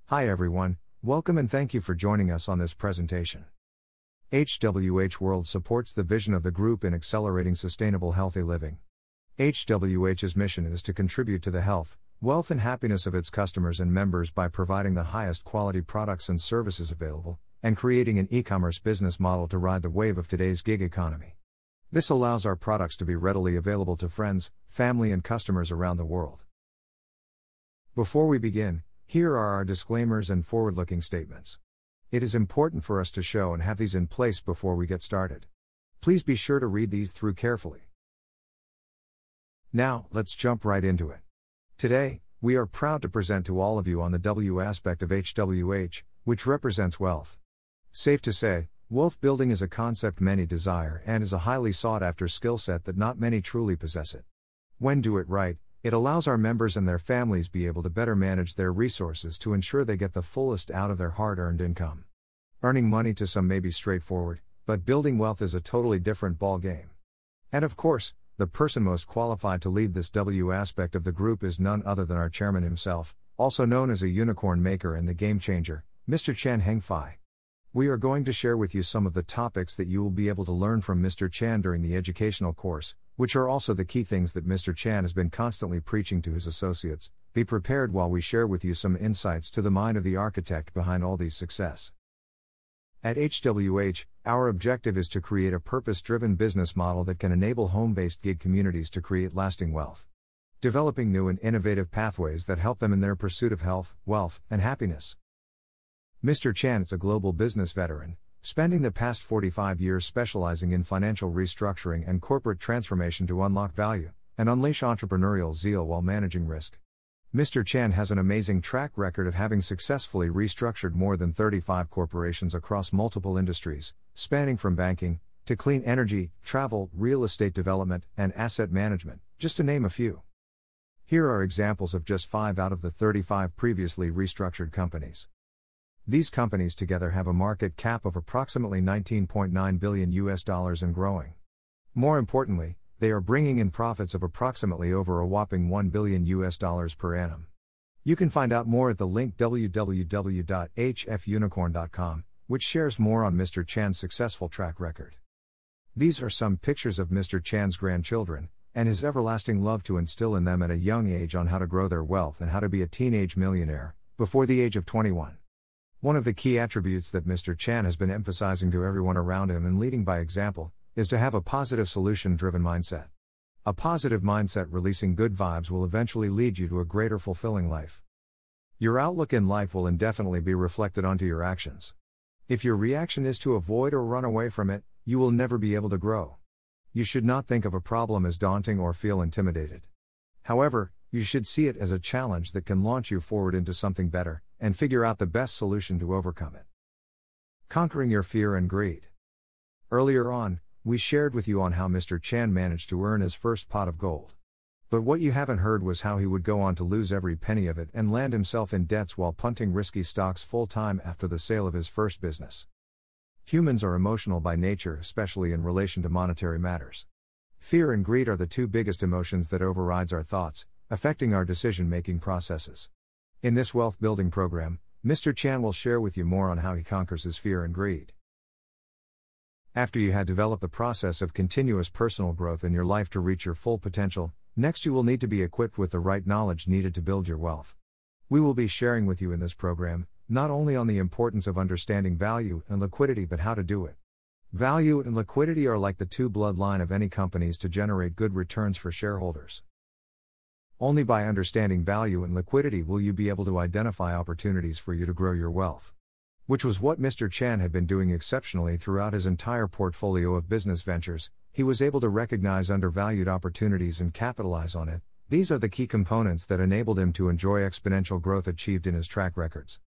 Hi everyone, welcome and thank you for joining us on this presentation. HWH World supports the vision of the group in accelerating sustainable healthy living. HWH's mission is to contribute to the health, wealth and happiness of its customers and members by providing the highest quality products and services available, and creating an e-commerce business model to ride the wave of today's gig economy. This allows our products to be readily available to friends, family and customers around the world. Before we begin, here are our disclaimers and forward-looking statements. It is important for us to show and have these in place before we get started. Please be sure to read these through carefully. Now, let's jump right into it. Today, we are proud to present to all of you on the W aspect of HWH, which represents wealth. Safe to say, wealth building is a concept many desire and is a highly sought-after skill set that not many truly possess it. When do it right, it allows our members and their families be able to better manage their resources to ensure they get the fullest out of their hard-earned income. Earning money to some may be straightforward, but building wealth is a totally different ballgame. And of course, the person most qualified to lead this W aspect of the group is none other than our chairman himself, also known as a unicorn maker and the game changer, Mr. Chan Hengfei. We are going to share with you some of the topics that you will be able to learn from Mr. Chan during the educational course, which are also the key things that Mr. Chan has been constantly preaching to his associates. Be prepared while we share with you some insights to the mind of the architect behind all these success. At HWH, our objective is to create a purpose-driven business model that can enable home-based gig communities to create lasting wealth. Developing new and innovative pathways that help them in their pursuit of health, wealth, and happiness. Mr. Chan is a global business veteran, spending the past 45 years specializing in financial restructuring and corporate transformation to unlock value and unleash entrepreneurial zeal while managing risk. Mr. Chan has an amazing track record of having successfully restructured more than 35 corporations across multiple industries, spanning from banking to clean energy, travel, real estate development, and asset management, just to name a few. Here are examples of just 5 out of the 35 previously restructured companies. These companies together have a market cap of approximately $19.9 billion and growing. More importantly, they are bringing in profits of approximately over a whopping $1 billion per annum. You can find out more at the link www.hfunicorn.com, which shares more on Mr. Chan's successful track record. These are some pictures of Mr. Chan's grandchildren, and his everlasting love to instill in them at a young age on how to grow their wealth and how to be a teenage millionaire, before the age of 21. One of the key attributes that Mr. Chan has been emphasizing to everyone around him and leading by example, is to have a positive solution-driven mindset. A positive mindset releasing good vibes will eventually lead you to a greater fulfilling life. Your outlook in life will indefinitely be reflected onto your actions. If your reaction is to avoid or run away from it, you will never be able to grow. You should not think of a problem as daunting or feel intimidated. However, you should see it as a challenge that can launch you forward into something better, and figure out the best solution to overcome it. Conquering your fear and greed. Earlier on, we shared with you on how Mr. Chan managed to earn his first pot of gold. But what you haven't heard was how he would go on to lose every penny of it and land himself in debts while punting risky stocks full-time after the sale of his first business. Humans are emotional by nature, especially in relation to monetary matters. Fear and greed are the two biggest emotions that overrides our thoughts, affecting our decision-making processes. In this wealth-building program, Mr. Chan will share with you more on how he conquers his fear and greed. After you had developed the process of continuous personal growth in your life to reach your full potential, next you will need to be equipped with the right knowledge needed to build your wealth. We will be sharing with you in this program, not only on the importance of understanding value and liquidity but how to do it. Value and liquidity are like the two bloodline of any companies to generate good returns for shareholders. Only by understanding value and liquidity will you be able to identify opportunities for you to grow your wealth. Which was what Mr. Chan had been doing exceptionally throughout his entire portfolio of business ventures. He was able to recognize undervalued opportunities and capitalize on it. These are the key components that enabled him to enjoy exponential growth achieved in his track records.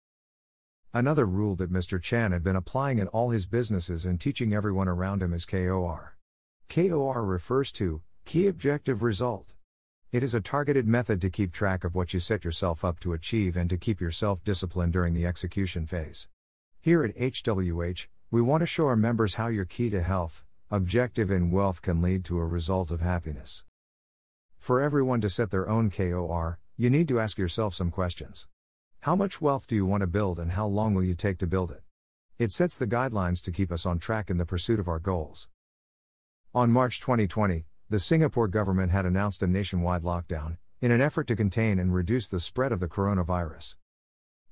Another rule that Mr. Chan had been applying in all his businesses and teaching everyone around him is KOR. KOR refers to Key Objective Result. It is a targeted method to keep track of what you set yourself up to achieve and to keep yourself disciplined during the execution phase. Here at HWH, we want to show our members how your key to health, objective and wealth can lead to a result of happiness. For everyone to set their own KOR, you need to ask yourself some questions. How much wealth do you want to build and how long will you take to build it? It sets the guidelines to keep us on track in the pursuit of our goals. On March 2020, the Singapore government had announced a nationwide lockdown, in an effort to contain and reduce the spread of the coronavirus.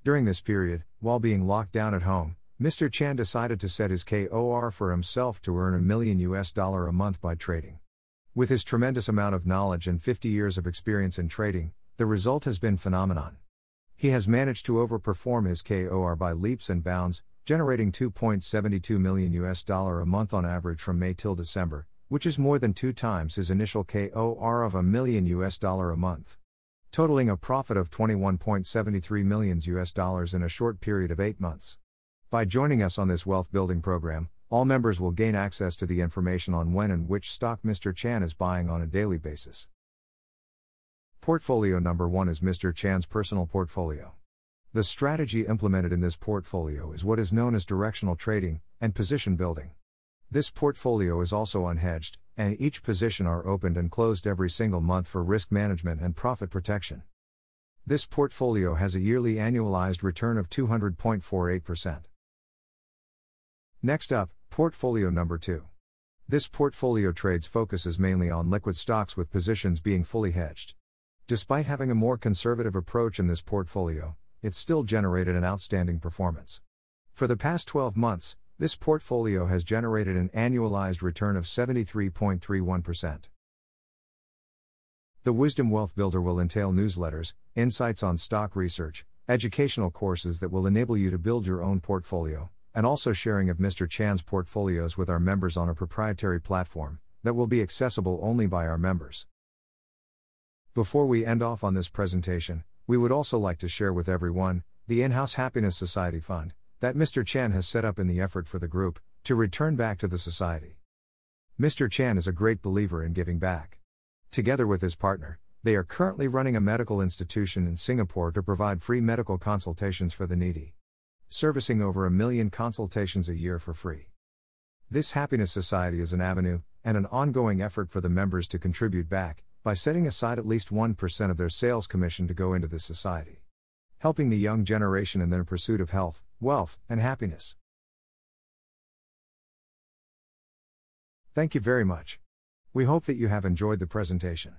During this period, while being locked down at home, Mr. Chan decided to set his KOR for himself to earn $1 million a month by trading. With his tremendous amount of knowledge and 50 years of experience in trading, the result has been phenomenon. He has managed to overperform his KOR by leaps and bounds, generating $2.72 million a month on average from May till December, which is more than 2 times his initial KOR of $1 million a month. Totaling a profit of $21.73 million in a short period of 8 months. By joining us on this wealth building program, all members will gain access to the information on when and which stock Mr. Chan is buying on a daily basis. Portfolio number 1 is Mr. Chan's personal portfolio. The strategy implemented in this portfolio is what is known as directional trading and position building. This portfolio is also unhedged, and each position are opened and closed every single month for risk management and profit protection. This portfolio has a yearly annualized return of 200.48%. Next up, portfolio number 2. This portfolio trades focuses mainly on liquid stocks with positions being fully hedged. Despite having a more conservative approach in this portfolio, it still generated an outstanding performance. For the past 12 months, this portfolio has generated an annualized return of 73.31%. The Wisdom Wealth Builder will entail newsletters, insights on stock research, educational courses that will enable you to build your own portfolio, and also sharing of Mr. Chan's portfolios with our members on a proprietary platform that will be accessible only by our members. Before we end off on this presentation, we would also like to share with everyone the in-house Happiness Society Fund that Mr. Chan has set up in the effort for the group to return back to the society. Mr. Chan is a great believer in giving back. Together with his partner, they are currently running a medical institution in Singapore to provide free medical consultations for the needy, servicing over 1 million consultations a year for free. This Happiness Society is an avenue and an ongoing effort for the members to contribute back by setting aside at least 1% of their sales commission to go into this society, helping the young generation in their pursuit of health, wealth, and happiness. Thank you very much. We hope that you have enjoyed the presentation.